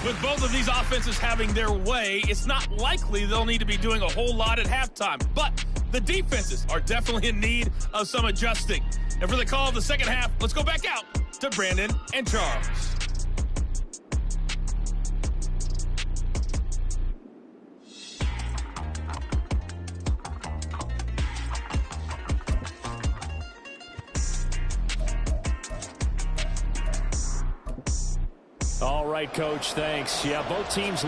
With both of these offenses having their way, it's not likely they'll need to be doing a whole lot at halftime. But the defenses are definitely in need of some adjusting. And for the call of the second half, let's go back out to Brandon and Charles. All right, Coach, thanks. Yeah, both teams...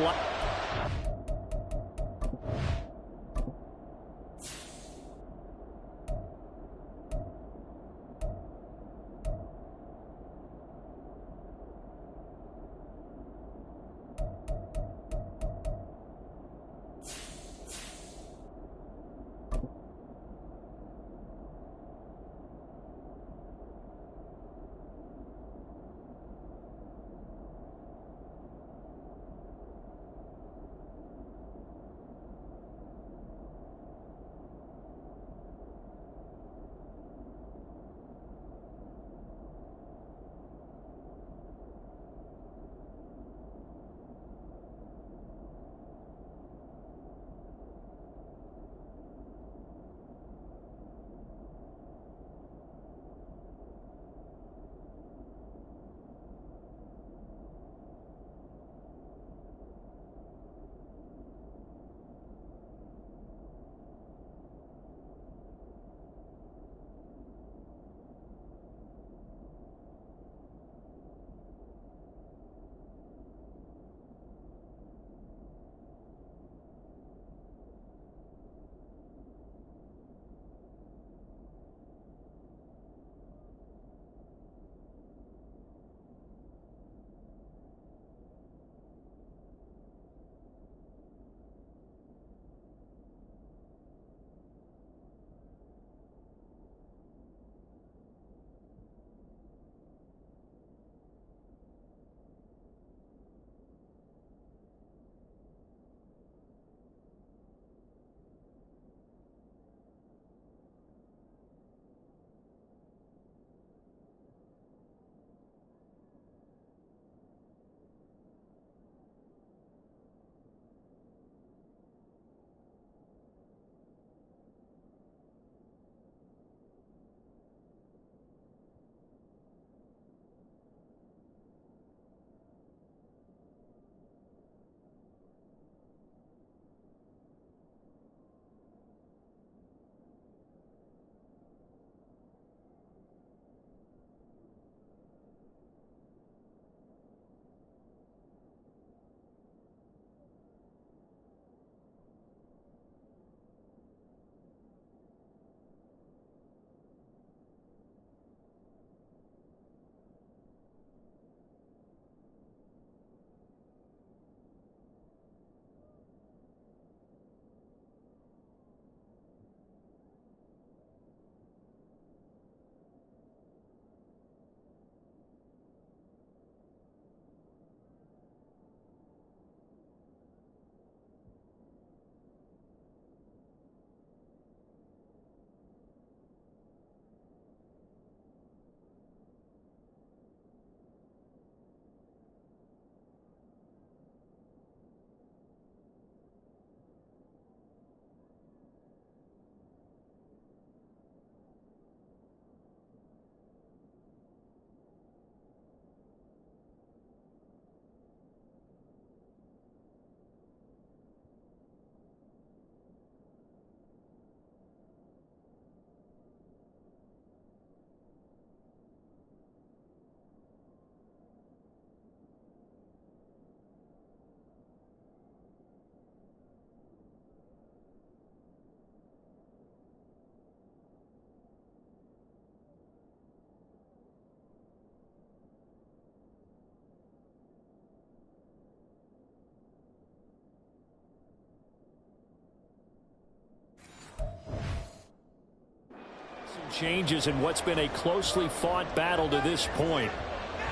changes in what's been a closely fought battle to this point.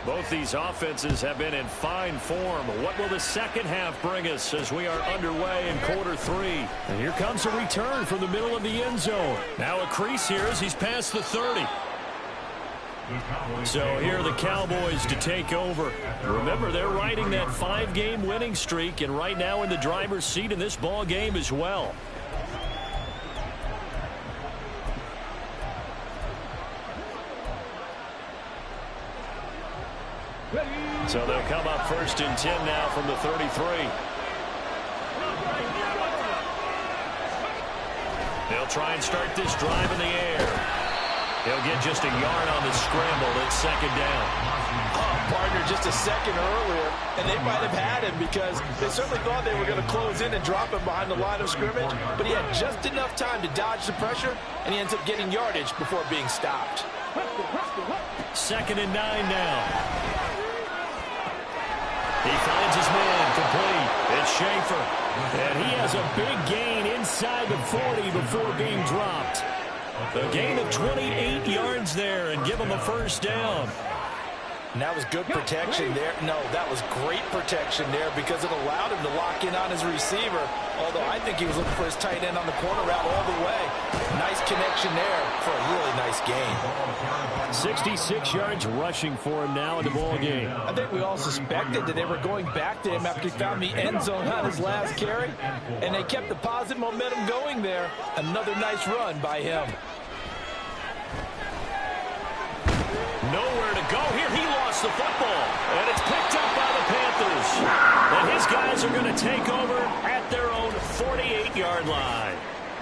Both these offenses have been in fine form. What will the second half bring us as we are underway in quarter three? And here comes a return from the middle of the end zone. Now a crease here as he's past the 30. So here are the Cowboys to take over. Remember, they're riding that 5-game winning streak, and right now in the driver's seat in this ball game as well. So they'll come up 1st and 10 now from the 33. They'll try and start this drive in the air. He'll get just a yard on the scramble. It's 2nd down. Partner just a second earlier, and they might have had him because they certainly thought they were going to close in and drop him behind the line of scrimmage, but he had just enough time to dodge the pressure, and he ends up getting yardage before being stopped. 2nd and 9 now. He finds his man complete. It's Schaefer. And he has a big gain inside the 40 before being dropped. A gain of 28 yards there and give him a 1st down. And that was good protection there. No, that was great protection there because it allowed him to lock in on his receiver. Although I think he was looking for his tight end on the corner route all the way. Nice connection there for a really nice gain. 66 yards rushing for him now in the ball game. I think we all suspected that they were going back to him after he found the end zone on his last carry. And they kept the positive momentum going there. Another nice run by him. Nowhere to go here. He lost the football. And it's picked up by the Panthers. And his guys are going to take over at their own 48-yard line.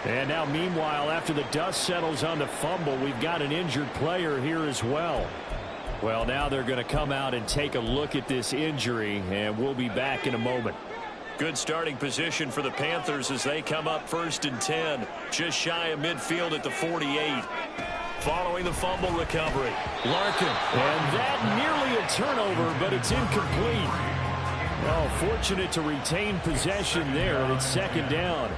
And now, meanwhile, after the dust settles on the fumble, we've got an injured player here as well. Well, now they're going to come out and take a look at this injury, and we'll be back in a moment. Good starting position for the Panthers as they come up 1st and 10, just shy of midfield at the 48. Following the fumble recovery, Larkin. And that nearly a turnover, but it's incomplete. Well, fortunate to retain possession there, and it's 2nd down.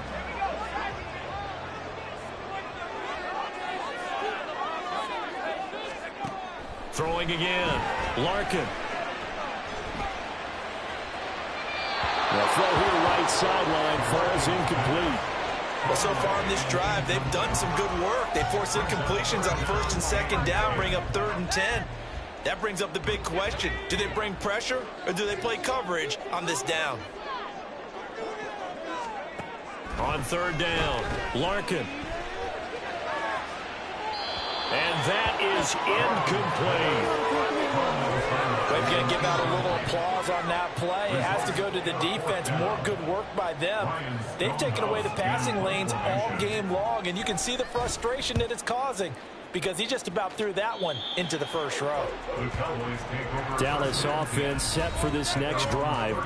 Throwing again, Larkin. The throw here right sideline falls incomplete. Well, so far in this drive, they've done some good work. They force incompletions on 1st and 2nd down, bring up 3rd and 10. That brings up the big question. Do they bring pressure or do they play coverage on this down? On 3rd down, Larkin. And that is incomplete. We're going to give out a little applause on that play. It has to go to the defense. More good work by them. They've taken away the passing lanes all game long, and you can see the frustration that it's causing because he just about threw that one into the 1st row. Dallas offense set for this next drive.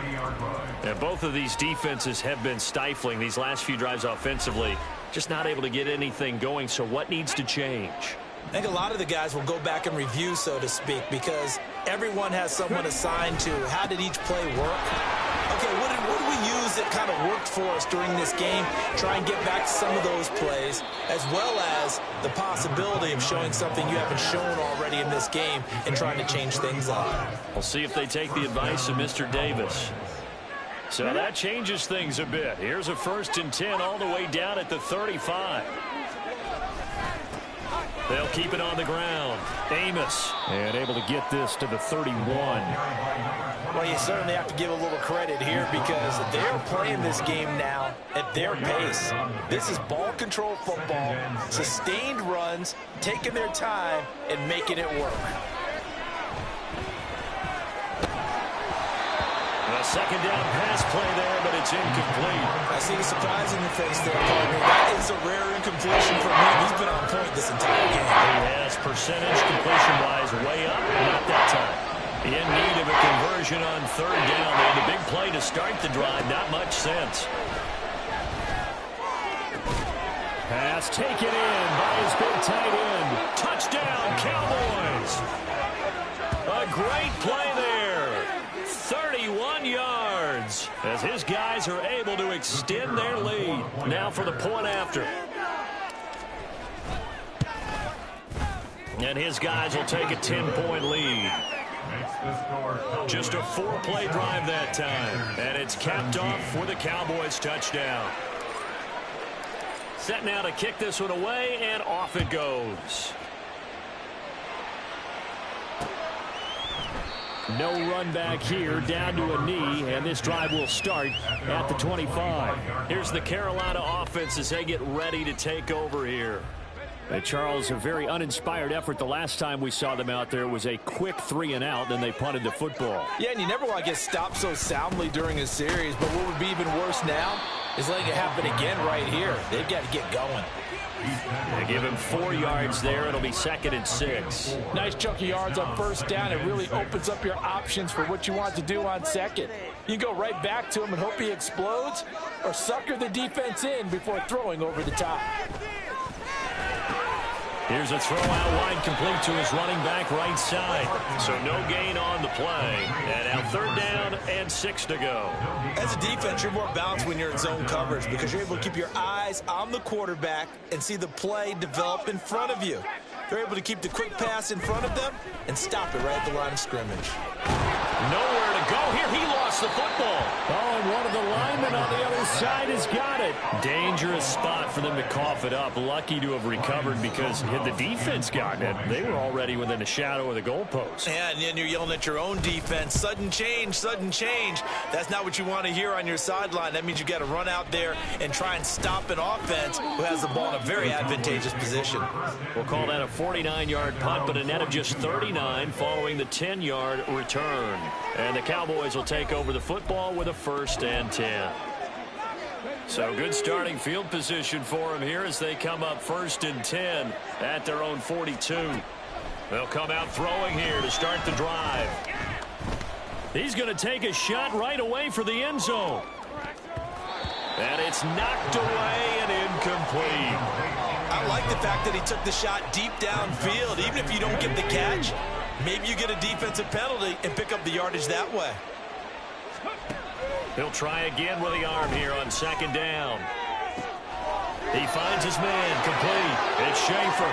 And both of these defenses have been stifling these last few drives offensively. Just not able to get anything going, so what needs to change? I think a lot of the guys will go back and review, so to speak, because everyone has someone assigned to how did each play work. Okay, what did we use that kind of worked for us during this game? Try and get back to some of those plays, as well as the possibility of showing something you haven't shown already in this game and trying to change things up. We'll see if they take the advice of Mr. Davis. So that changes things a bit. Here's a 1st and 10 all the way down at the 35. They'll keep it on the ground. Amos. And able to get this to the 31. Well, you certainly have to give a little credit here because they're playing this game now at their pace. This is ball control football, sustained runs, taking their time, and making it work. A 2nd down pass play there, but it's incomplete. I see the surprise in your face there, partner. That is a rare incompletion from him. He's been on point this entire game. He has percentage completion-wise way up. Not that time. In need of a conversion on 3rd down. They had a big play to start the drive. Not much sense. Pass taken in by his big tight end. Touchdown, Cowboys. A great play there. 31 yards as his guys are able to extend their lead. Now for the point after. And his guys will take a 10-point lead. Just a 4-play drive that time. And it's capped off with a Cowboys touchdown. Set now to kick this one away, and off it goes. No run back here, down to a knee, and this drive will start at the 25. Here's the Carolina offense as they get ready to take over here. Charles, a very uninspired effort the last time we saw them out there was a quick 3 and out, then they punted the football. Yeah, and you never want to get stopped so soundly during a series, but what would be even worse now is letting it happen again right here. They've got to get going. They give him 4 yards there. It'll be 2nd and 6. Nice chunk of yards on first down. It really opens up your options for what you want to do on second. You can go right back to him and hope he explodes, or sucker the defense in before throwing over the top. Here's a throw out wide, complete to his running back right side. So no gain on the play. And now 3rd down and 6 to go. As a defense, you're more balanced when you're in zone coverage because you're able to keep your eyes on the quarterback and see the play develop in front of you. They're able to keep the quick pass in front of them and stop it right at the line of scrimmage. Nowhere to go here. He lost the football. Oh, and one of the linemen on the other side has got it. Dangerous spot for them to cough it up. Lucky to have recovered because had the defense gotten it, they were already within the shadow of the goalpost. Yeah, and then you're yelling at your own defense. Sudden change, sudden change. That's not what you want to hear on your sideline. That means you got to run out there and try and stop an offense who has the ball in a very advantageous position. We'll call that a 49-yard punt, but a net of just 39 following the 10-yard return. And the Cowboys will take over the football with a 1st and 10. So good starting field position for them here as they come up 1st and 10 at their own 42. They'll come out throwing here to start the drive. He's going to take a shot right away for the end zone. And it's knocked away and incomplete. I like the fact that he took the shot deep downfield. Even if you don't get the catch, maybe you get a defensive penalty and pick up the yardage that way. He'll try again with the arm here on 2nd down. He finds his man, complete. It's Schaefer.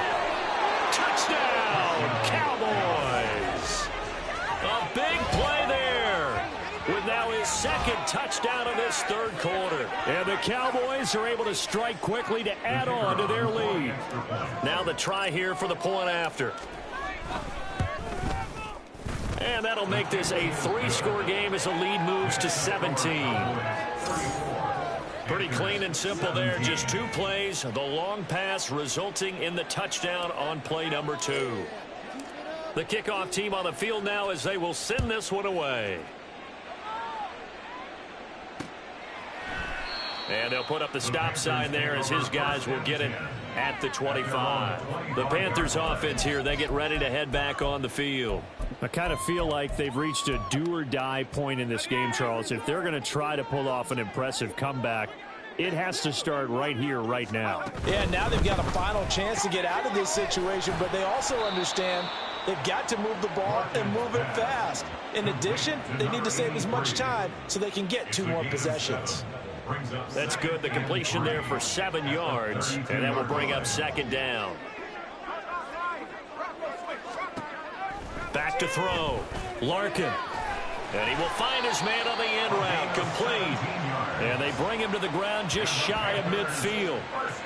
Touchdown, Cowboys. A big play there with now his 2nd touchdown of this 3rd quarter. And the Cowboys are able to strike quickly to add on to their lead. Now the try here for the point after. And that'll make this a 3-score game as the lead moves to 17. Pretty clean and simple there. Just 2 plays. The long pass resulting in the touchdown on play number 2. The kickoff team on the field now as they will send this one away. And they'll put up the stop sign there as his guys will get it at the 25. The Panthers offense here, they get ready to head back on the field. I kind of feel like they've reached a do-or-die point in this game, Charles. If they're going to try to pull off an impressive comeback, it has to start right here, right now. Yeah, now they've got a final chance to get out of this situation, but they also understand they've got to move the ball and move it fast. In addition, they need to save as much time so they can get 2 more possessions. That's good. The completion there for 7 yards, and that will bring up 2nd down. Back to throw. Larkin. And he will find his man on the end route. Complete. And they bring him to the ground just shy of midfield.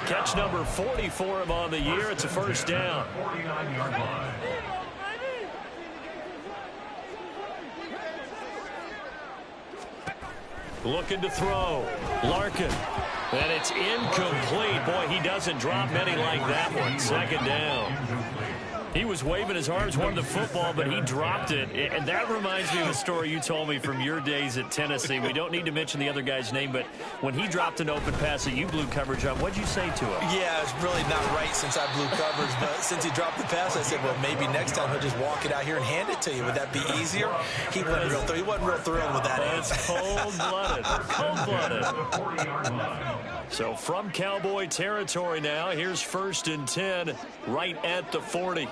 Catch number 40 for him on the year. It's a 1st down. Looking to throw. Larkin. And it's incomplete. Boy, he doesn't drop many like that one. 2nd down. He was waving his arms, wanted the football, but he dropped it. And that reminds me of a story you told me from your days at Tennessee. We don't need to mention the other guy's name, but when he dropped an open pass that you blew coverage on, what'd you say to him? Yeah, it's really not right since I blew coverage, but since he dropped the pass, I said, well, maybe next time he'll just walk it out here and hand it to you. Would that be easier? He wasn't real thrilled with that. That's cold-blooded. Cold-blooded. So from Cowboy territory now, here's 1st and 10 right at the 40.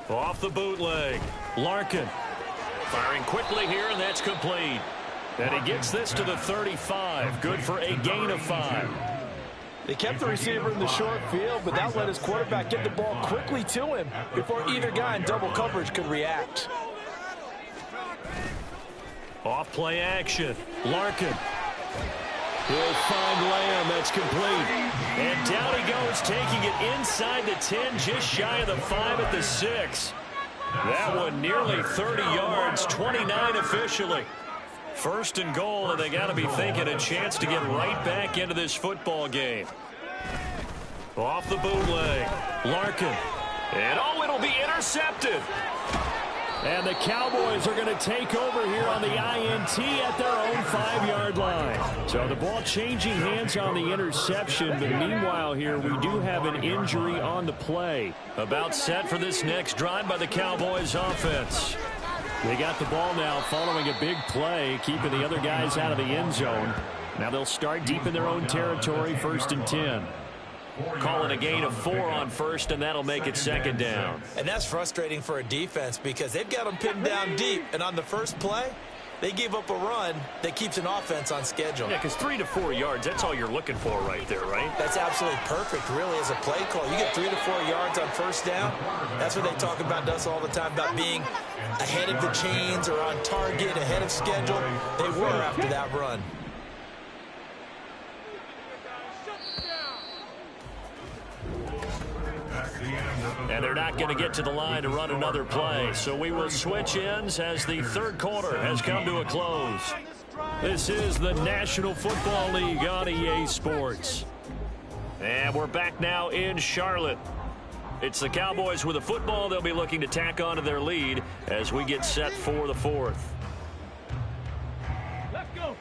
Off the bootleg. Larkin firing quickly here, and that's complete. And he gets this to the 35. Good for a gain of 5. They kept the receiver in the short field, but that let his quarterback get the ball quickly to him before either guy in double coverage could react. Off play action. Larkin. He'll find Lamb. That's complete. And down he goes, taking it inside the 10, just shy of the 5 at the 6. That one nearly 30 yards, 29 officially. First and goal, and they got to be thinking a chance to get right back into this football game. Off the bootleg, Larkin. And it'll be intercepted. And the Cowboys are going to take over here on the INT at their own 5-yard line. So the ball changing hands on the interception, but meanwhile here we do have an injury on the play. About set for this next drive by the Cowboys offense. They got the ball now following a big play, keeping the other guys out of the end zone. Now they'll start deep in their own territory, 1st and 10. Calling a gain of 4 on first, and that'll make it 2nd down. And that's frustrating for a defense because they've got them pinned down deep, and on the first play, they gave up a run that keeps an offense on schedule. Yeah, because 3 to 4 yards, that's all you're looking for right there, right? That's absolutely perfect, really, as a play call. You get 3 to 4 yards on first down. That's what they talk about us all the time, about being ahead of the chains or on target, ahead of schedule. They were after that run. And they're not going to get to the line to run another play. So we will switch ends as the 3rd quarter has come to a close. This is the National Football League on EA Sports. And we're back now in Charlotte. It's the Cowboys with the football. They'll be looking to tack on to their lead as we get set for the 4th. Let's go.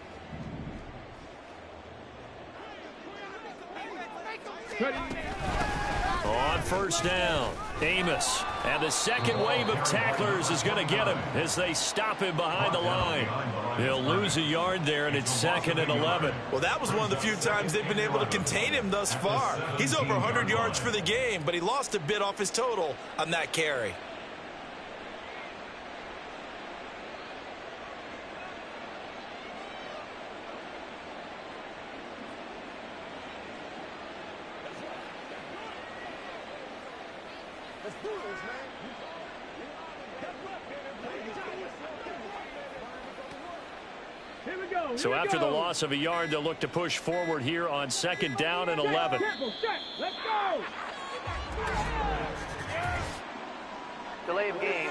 On first down, Amos. And the second wave of tacklers is going to get him as they stop him behind the line. He'll lose a yard there, and it's 2nd and 11. Well, that was one of the few times they've been able to contain him thus far. He's over 100 yards for the game, but he lost a bit off his total on that carry. So after the loss of a yard, they'll look to push forward here on 2nd down and 11. Let's go. Delay of game.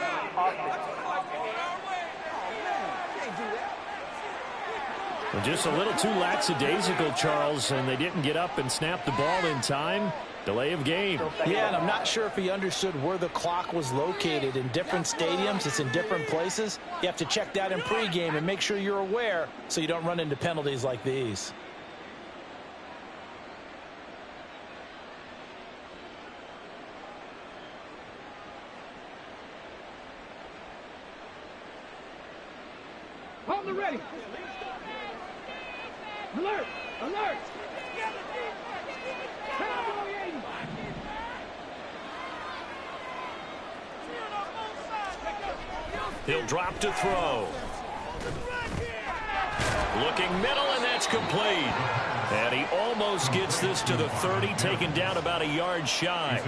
Well, just a little too lackadaisical, Charles, and they didn't get up and snap the ball in time. Delay of game. Yeah, and I'm not sure if he understood where the clock was located. In different stadiums, it's in different places. You have to check that in pregame and make sure you're aware so you don't run into penalties like these. Hold the ready. Alert! Alert! He'll drop to throw. Looking middle, and that's complete. And he almost gets this to the 30, taken down about a yard shy.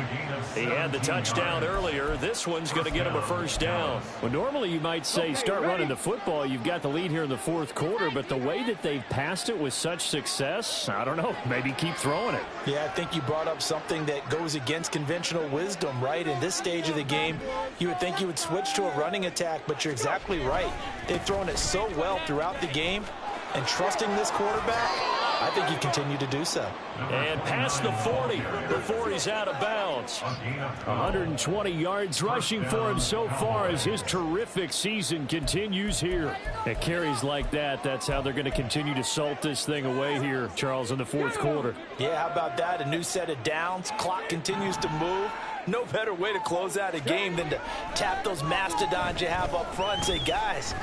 He had the touchdown earlier. This one's going to get him a 1st down. Well, normally you might say start running the football. You've got the lead here in the 4th quarter, but the way that they've passed it with such success, I don't know, maybe keep throwing it. Yeah, I think you brought up something that goes against conventional wisdom, right? In this stage of the game, you would think you would switch to a running attack, but you're exactly right. They've thrown it so well throughout the game, and trusting this quarterback, I think you continue to do so. And past the 40 before he's out of bounds. 120 yards rushing for him so far as his terrific season continues here. At carries like that, that's how they're going to continue to salt this thing away here, Charles, in the 4th quarter. Yeah, how about that? A new set of downs. Clock continues to move. No better way to close out a game than to tap those mastodons you have up front and say, guys,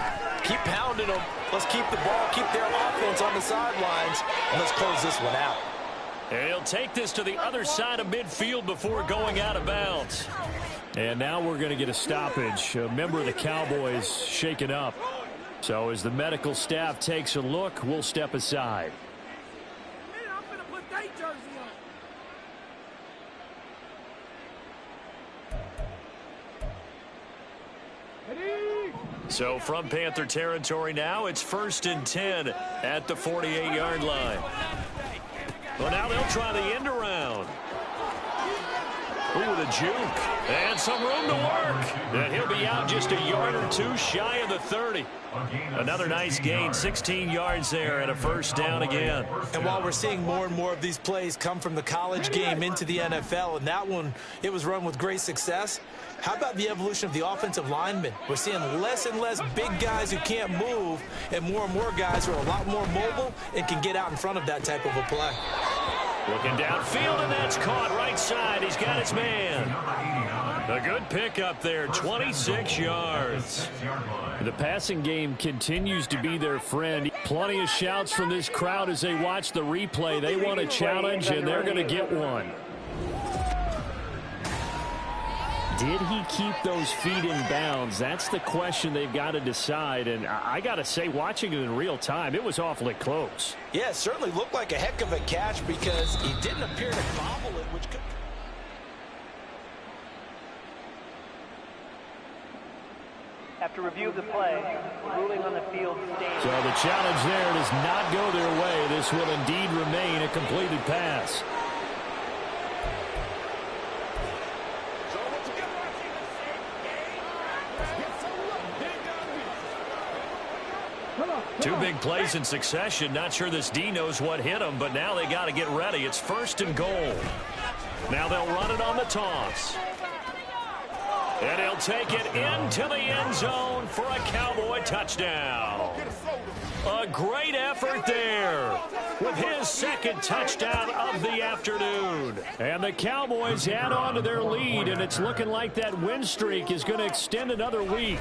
keep pounding them. Let's keep the ball, keep their offense on the sidelines, and let's close this one out. And he'll take this to the other side of midfield before going out of bounds. And now we're going to get a stoppage. A member of the Cowboys shaken up. So as the medical staff takes a look, we'll step aside. So from Panther territory now, it's 1st and 10 at the 48-yard line. Well, now they'll try the end around. Ooh, the juke. And some room to work. And he'll be out just a yard or two shy of the 30. Another nice gain, 16 yards there and a first down again. And while we're seeing more and more of these plays come from the college game into the NFL, and that one, it was run with great success, how about the evolution of the offensive linemen? We're seeing less and less big guys who can't move and more guys who are a lot more mobile and can get out in front of that type of a play. Looking downfield, and that's caught right side. He's got his man. A good pickup there, 26 yards. The passing game continues to be their friend. Plenty of shouts from this crowd as they watch the replay. They want a challenge, and they're going to get one. Did he keep those feet in bounds? That's the question they've got to decide. And I got to say, watching it in real time, it was awfully close. Yeah, it certainly looked like a heck of a catch because he didn't appear to bobble it, which could... After review of the play, ruling on the field stands. So the challenge there does not go their way. This will indeed remain a completed pass. Two big plays in succession. Not sure this D knows what hit him, but now they got to get ready. It's 1st and goal. Now they'll run it on the toss. And he'll take it into the end zone for a Cowboy touchdown. A great effort there with his 2nd touchdown of the afternoon. And the Cowboys add on to their lead, and it's looking like that win streak is going to extend another week.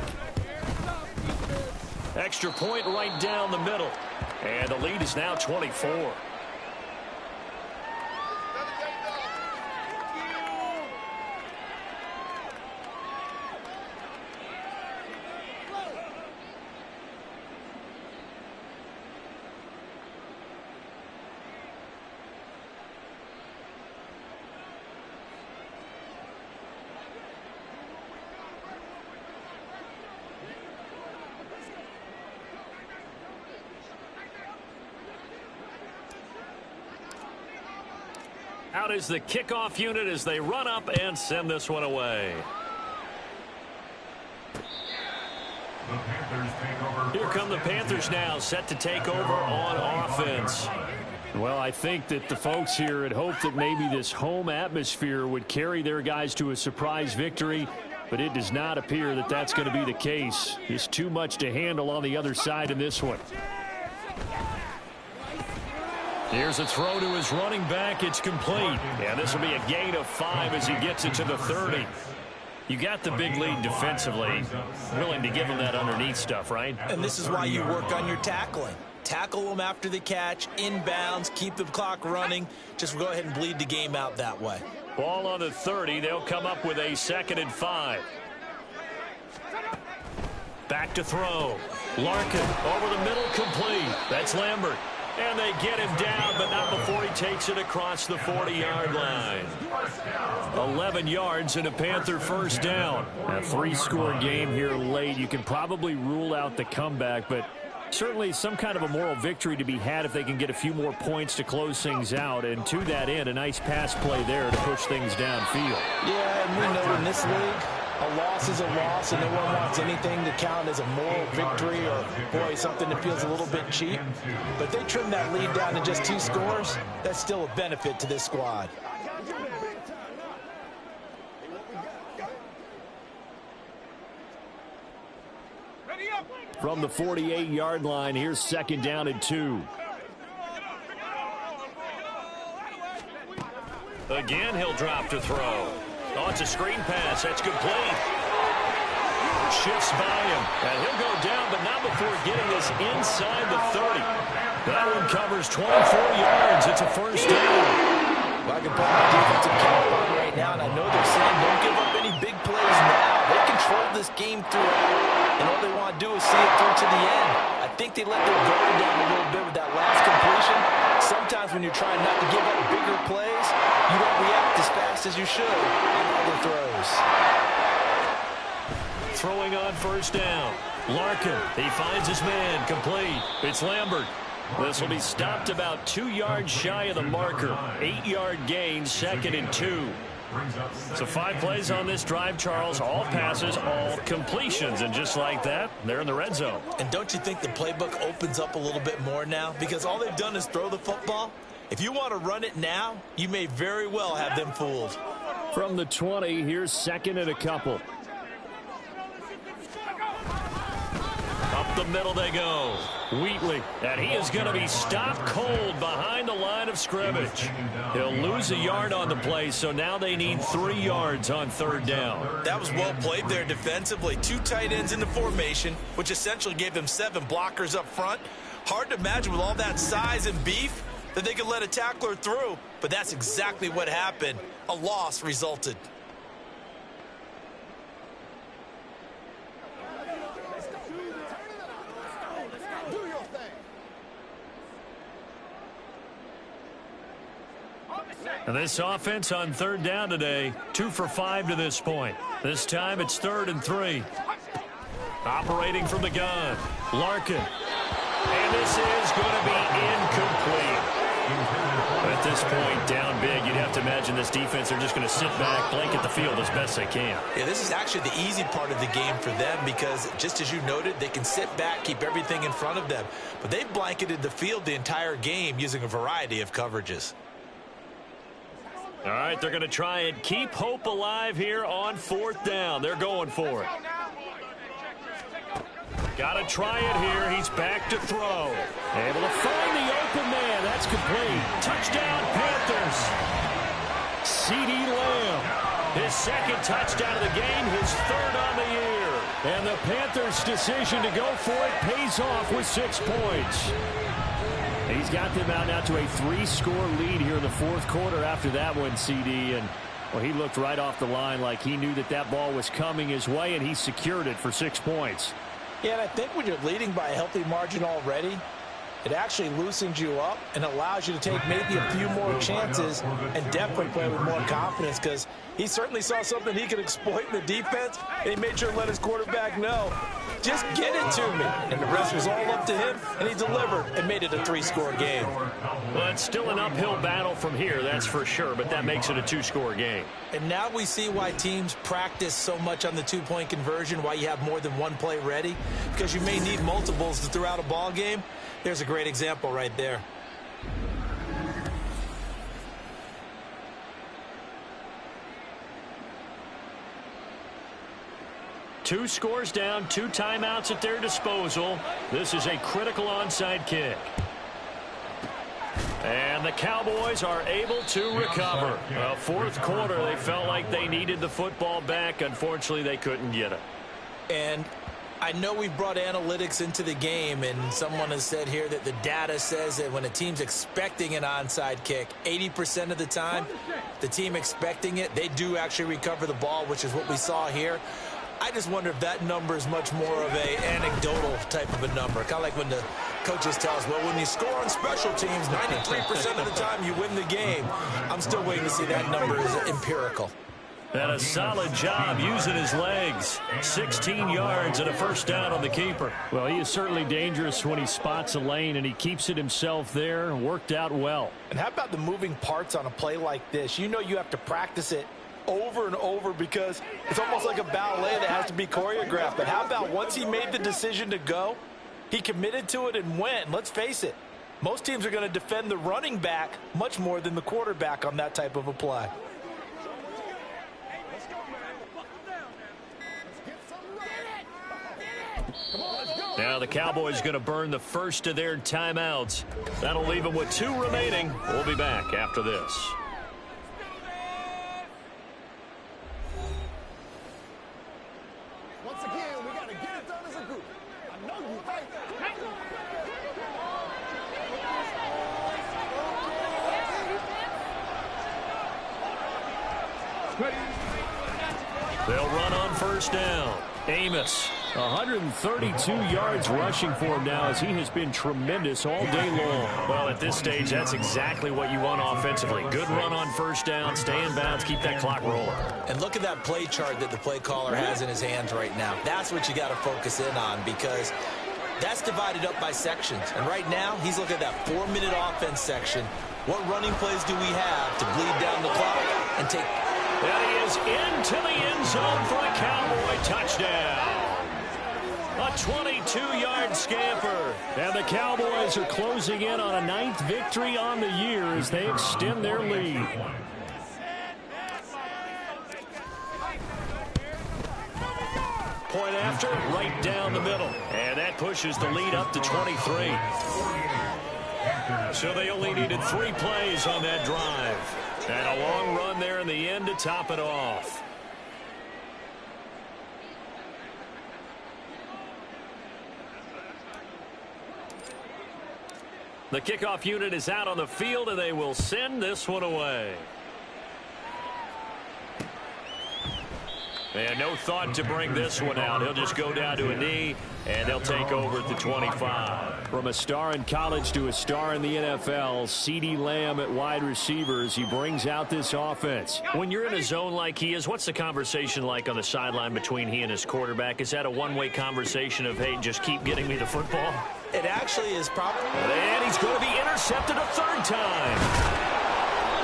Extra point right down the middle. And the lead is now 24. Out is the kickoff unit as they run up and send this one away. Here come the Panthers now, set to take over on offense. Well, I think that the folks here had hoped that maybe this home atmosphere would carry their guys to a surprise victory, but it does not appear that that's going to be the case. Just too much to handle on the other side in this one. Here's a throw to his running back. It's complete. And this will be a gain of 5 as he gets it to the 30. You got the big lead defensively. Willing to give him that underneath stuff, right? And this is why you work on your tackling. Tackle them after the catch, inbounds, keep the clock running. Just go ahead and bleed the game out that way. Ball on the 30. They'll come up with a 2nd and 5. Back to throw. Larkin over the middle, complete. That's Lambert. And they get him down, but not before he takes it across the 40-yard line. 11 yards and a Panther first down. A 3-score game here late. You can probably rule out the comeback, but certainly some kind of a moral victory to be had if they can get a few more points to close things out. And to that end, a nice pass play there to push things downfield. Yeah, and we know in this league, a loss is a loss, and no one wants anything to count as a moral victory or, boy, something that feels a little bit cheap. But they trim that lead down to just 2 scores. That's still a benefit to this squad. From the 48-yard line, here's 2nd down and 2. Again, he'll drop to throw. Oh, it's a screen pass. That's complete. Shifts by him. And he'll go down, but not before getting us inside the 30. That one covers 24 yards. It's a first down. Well, I can put my defensive cap on right now, and I know they're saying don't give up any big plays now. They control this game throughout, and all they want to do is see it through to the end. I think they let their guard down a little bit with that last completion. Sometimes when you're trying not to give up bigger plays, you don't react as fast as you should on other throws. Throwing on first down. Larkin, he finds his man, complete. It's Lambert. This will be stopped about 2 yards shy of the marker. 8-yard gain, 2nd and 2. So 5 plays on this drive, Charles. All passes, all completions. And just like that, they're in the red zone. And don't you think the playbook opens up a little bit more now? Because all they've done is throw the football. If you want to run it now, you may very well have them fooled. From the 20, here's second and a couple. Up the middle they go. Wheatley, and he is going to be stopped cold behind the line of scrimmage. He'll lose a yard on the play, so now they need 3 yards on 3rd down. That was well played there defensively. 2 tight ends in the formation, which essentially gave them 7 blockers up front. Hard to imagine with all that size and beef that they could let a tackler through, but that's exactly what happened. A loss resulted. And this offense on 3rd down today, 2 for 5 to this point. This time it's 3rd and 3. Operating from the gun, Larkin. And this is going to be incomplete. At this point, down big, you'd have to imagine this defense are just going to sit back, blanket the field as best they can. Yeah, this is actually the easy part of the game for them because, just as you noted, they can sit back, keep everything in front of them. But they've blanketed the field the entire game using a variety of coverages. All right, they're going to try and keep hope alive here on 4th down. They're going for it. Got to try it here. He's back to throw. Able to find the open man. That's complete. Touchdown, Panthers. C.D. Lamb. His 2nd touchdown of the game, his 3rd on the year. And the Panthers' decision to go for it pays off with 6 points. He's got them out now to a 3-score lead here in the 4th quarter after that one, CD. And, well, he looked right off the line like he knew that that ball was coming his way, and he secured it for 6 points. Yeah, and I think when you're leading by a healthy margin already, it actually loosens you up and allows you to take maybe a few more chances and definitely play with more confidence because he certainly saw something he could exploit in the defense, and he made sure to let his quarterback know, just get it to me. And the rest was all up to him, and he delivered and made it a 3-score game. Well, it's still an uphill battle from here, that's for sure, but that makes it a 2-score game. And now we see why teams practice so much on the 2-point conversion, why you have more than one play ready, because you may need multiples to throw out a ball game. There's a great example right there. Two scores down, 2 timeouts at their disposal. This is a critical onside kick. And the Cowboys are able to recover. Well, 4th quarter, they felt like they needed the football back. Unfortunately, they couldn't get it. And I know we've brought analytics into the game, and someone has said here that the data says that when a team's expecting an onside kick, 80% of the time, the team expecting it, they do actually recover the ball, which is what we saw here. I just wonder if that number is much more of a anecdotal type of a number. Kind of like when the coaches tell us, well, when you score on special teams, 93% of the time you win the game. I'm still waiting to see that number is empirical. And a solid job using his legs. 16 yards and a 1st down on the keeper. Well, he is certainly dangerous when he spots a lane, and he keeps it himself there. Worked out well. And how about the moving parts on a play like this? You know you have to practice it over and over because it's almost like a ballet that has to be choreographed. But how about once he made the decision to go, he committed to it and went. And let's face it, most teams are going to defend the running back much more than the quarterback on that type of a play. Now the Cowboys going to burn the first of their timeouts. That'll leave them with 2 remaining. We'll be back after this. Once again, we got to get it done as a group. I know you right. They'll run on 1st down. Amos. 132 yards rushing for him now as he has been tremendous all day long. Well, at this stage, that's exactly what you want offensively. Good run on 1st down, stay in bounds, keep that clock rolling. And look at that play chart that the play caller has in his hands right now. That's what you got to focus in on because that's divided up by sections. And right now, he's looking at that 4-minute offense section. What running plays do we have to bleed down the clock and take is into the end zone for a Cowboy touchdown. A 22-yard scamper. And the Cowboys are closing in on a 9th victory on the year as they extend their lead. Point after, right down the middle. And that pushes the lead up to 23. So they only needed 3 plays on that drive. And a long run there in the end to top it off. The kickoff unit is out on the field, and they will send this one away. And no thought to bring this one out. He'll just go down to a knee, and they'll take over at the 25. From a star in college to a star in the NFL, CeeDee Lamb at wide receivers, he brings out this offense. When you're in a zone like he is, what's the conversation like on the sideline between he and his quarterback? Is that a one-way conversation of, hey, just keep getting me the football? It actually is probably. And he's going to be intercepted a 3rd time.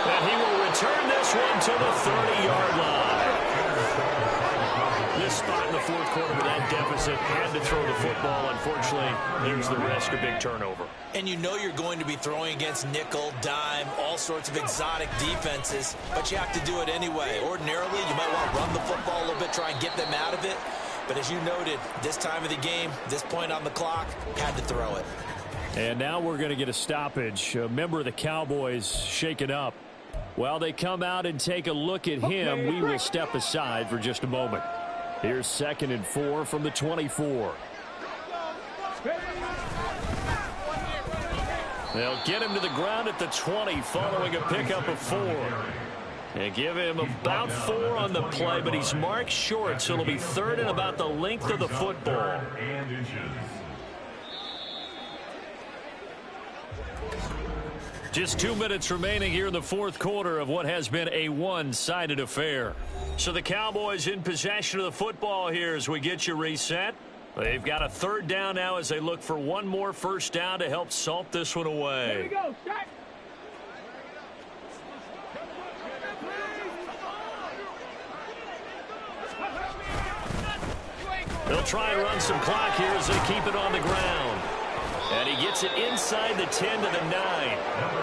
And he will return this one to the 30-yard line. This spot in the 4th quarter with that deficit, had to throw the football. Unfortunately, there's the risk of big turnover. And you know you're going to be throwing against nickel, dime, all sorts of exotic defenses, but you have to do it anyway. Ordinarily, you might want to run the football a little bit, try and get them out of it. But as you noted, this time of the game, this point on the clock, had to throw it. And now we're going to get a stoppage. A member of the Cowboys shaken up. While they come out and take a look at him, we will step aside for just a moment. Here's 2nd and 4 from the 24. They'll get him to the ground at the 20 following a pickup of 4. They give him about 4 on the play, but he's marked short, so it'll be 3rd and about the length of the football. Just 2 minutes remaining here in the 4th quarter of what has been a one-sided affair. So the Cowboys in possession of the football here as we get you reset. They've got a 3rd down now as they look for one more 1st down to help salt this one away. Here we go, Shaq. They'll try and run some clock here as they keep it on the ground. And he gets it inside the 10 to the 9.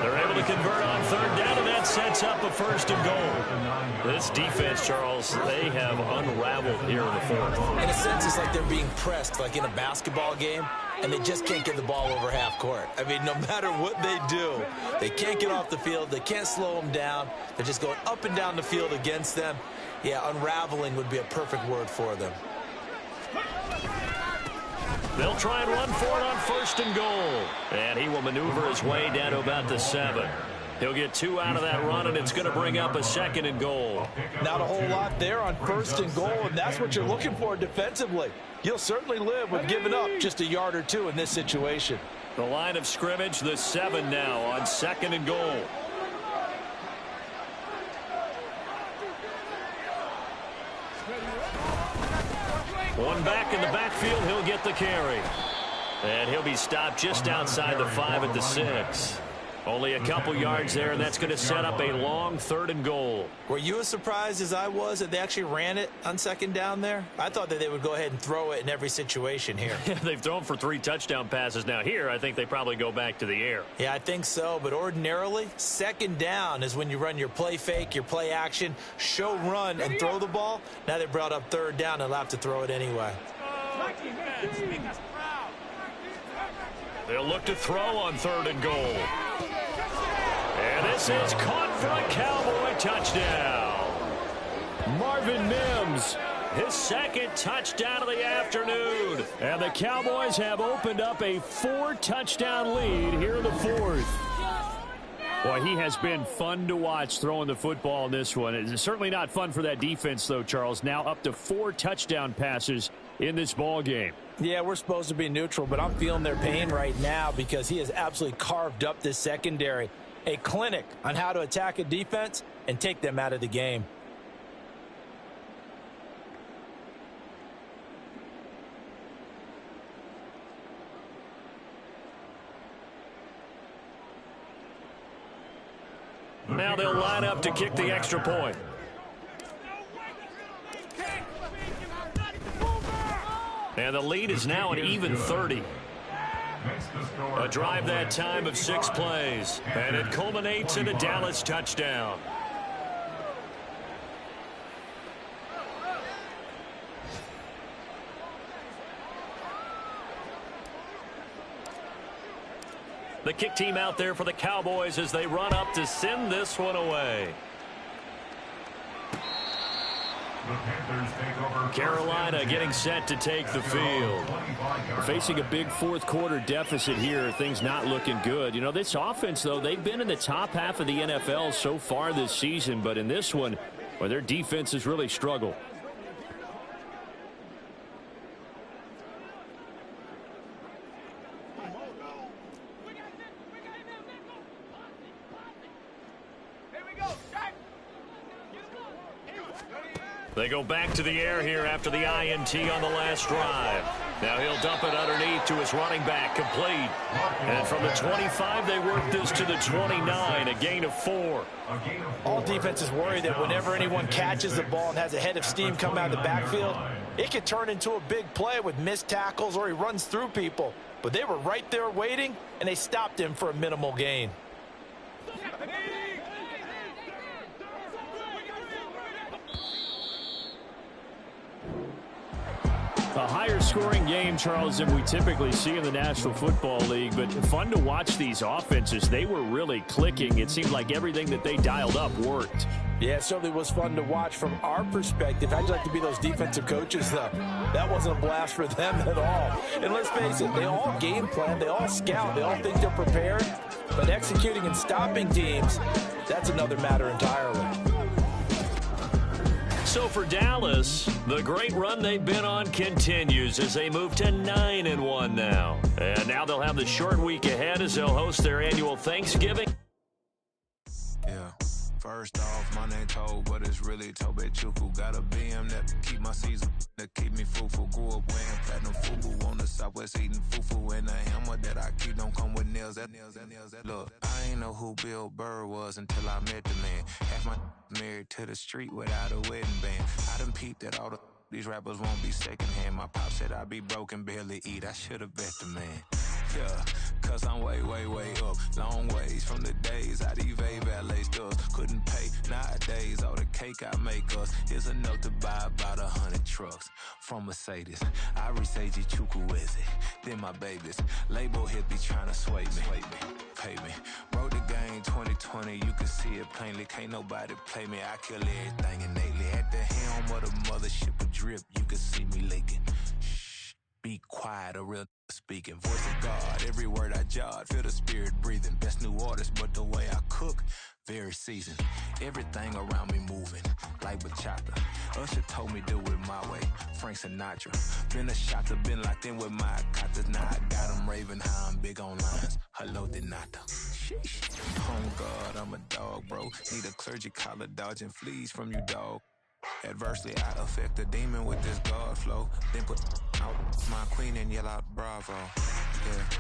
They're able to convert on 3rd down, and that sets up a 1st and goal. This defense, Charles, they have unraveled here in the 4th. In a sense, it's like they're being pressed, like in a basketball game, and they just can't get the ball over half court. I mean, no matter what they do, they can't get off the field. They can't slow them down. They're just going up and down the field against them. Yeah, unraveling would be a perfect word for them. They'll try and run for it on 1st and goal. And he will maneuver his way down to about the 7. He'll get 2 out of that run, and it's going to bring up a 2nd and goal. Not a whole lot there on 1st and goal, and that's what you're looking for defensively. You'll certainly live with giving up just a yard or 2 in this situation. The line of scrimmage, the 7 now on 2nd and goal. One back in the backfield, he'll get the carry. And he'll be stopped just outside the 5 at the 6. Only a couple yards there, and that's going to set up a long 3rd and goal. Were you as surprised as I was that they actually ran it on 2nd down there? I thought that they would go ahead and throw it in every situation here. They've thrown for 3 touchdown passes now. Here, I think they probably go back to the air. Yeah, I think so, but ordinarily, 2nd down is when you run your play fake, your play action, show run, and throw the ball. Now they brought up 3rd down, and they'll have to throw it anyway. They'll look to throw on 3rd and goal. And this is caught for a Cowboy touchdown. Marvin Mims, His 2nd touchdown of the afternoon. and the Cowboys have opened up a 4-touchdown lead here in the 4th. Boy, he has been fun to watch throwing the football in this one. It's certainly not fun for that defense, though, Charles. Now up to 4 touchdown passes in this ball game. Yeah, we're supposed to be neutral, but I'm feeling their pain right now because he has absolutely carved up this secondary. A clinic on how to attack a defense and take them out of the game. Now they'll line up to kick the extra point. And the lead is now an even 30. A drive that time of 6 plays. And it culminates in a Dallas touchdown. The kick team out there for the Cowboys as they run up to send this one away. Carolina getting set to take the field. Facing a big fourth quarter deficit here. Things not looking good. You know, this offense, though, they've been in the top half of the NFL so far this season. But in this one, well, their defense has really struggled. They go back to the air here after the INT on the last drive. Now he'll dump it underneath to his running back, complete. And from the 25, they work this to the 29, a gain of 4. All defenses worry that whenever anyone catches the ball and has a head of steam come out of the backfield, it could turn into a big play with missed tackles or he runs through people. But they were right there waiting, and they stopped him for a minimal gain. A higher scoring game, Charles, than we typically see in the National Football League, but fun to watch these offenses. They were really clicking. It seemed like everything that they dialed up worked. Yeah, it certainly was fun to watch from our perspective. How'd you like to be those defensive coaches, though? That wasn't a blast for them at all. And let's face it, they all game plan, they all scout, they all think they're prepared. But executing and stopping teams, that's another matter entirely. So for Dallas, the great run they've been on continues as they move to 9-1 now. And now they'll have the short week ahead as they'll host their annual Thanksgiving. Yeah. First off, my name Toad, but it's really Tobe Chuku. Got a BM that keep my season, that keep me fufu. Grew up wearing platinum fubu on the Southwest eating fufu. And the hammer that I keep don't come with nails. That look, I ain't know who Bill Burr was until I met the man. Half my married to the street without a wedding band. I done peeped that all these rappers won't be secondhand. My pop said I'd be broken, barely eat. I should've bet the man. Yeah, cause I'm way, way, way up. Long ways from the days I these valet stores couldn't pay. Nowadays, all the cake I make us is enough to buy about 100 trucks from Mercedes. I resage Chukwueze, then my babies. Label hit be trying to sway me, pay me. Wrote the game 2020, you can see it plainly. Can't nobody play me, I kill everything innately. At the helm of the mothership of drip, you can see me leaking. Shh, be quiet, a real speaking. Voice of God, every word I jot, feel the spirit breathing. Best new artist, but the way I cook, very seasoned. Everything around me moving, like bachata. Usher told me do it my way, Frank Sinatra. Been a shotter, been locked in with my cotters. Now I got them raving how I'm big on lines. Hello, Denata. Sheesh. Oh God, I'm a dog, bro. Need a clergy collar, dodging fleas from you, dog. Adversely, I affect a demon with this God flow. Then put out my queen and yell out bravo. Yeah.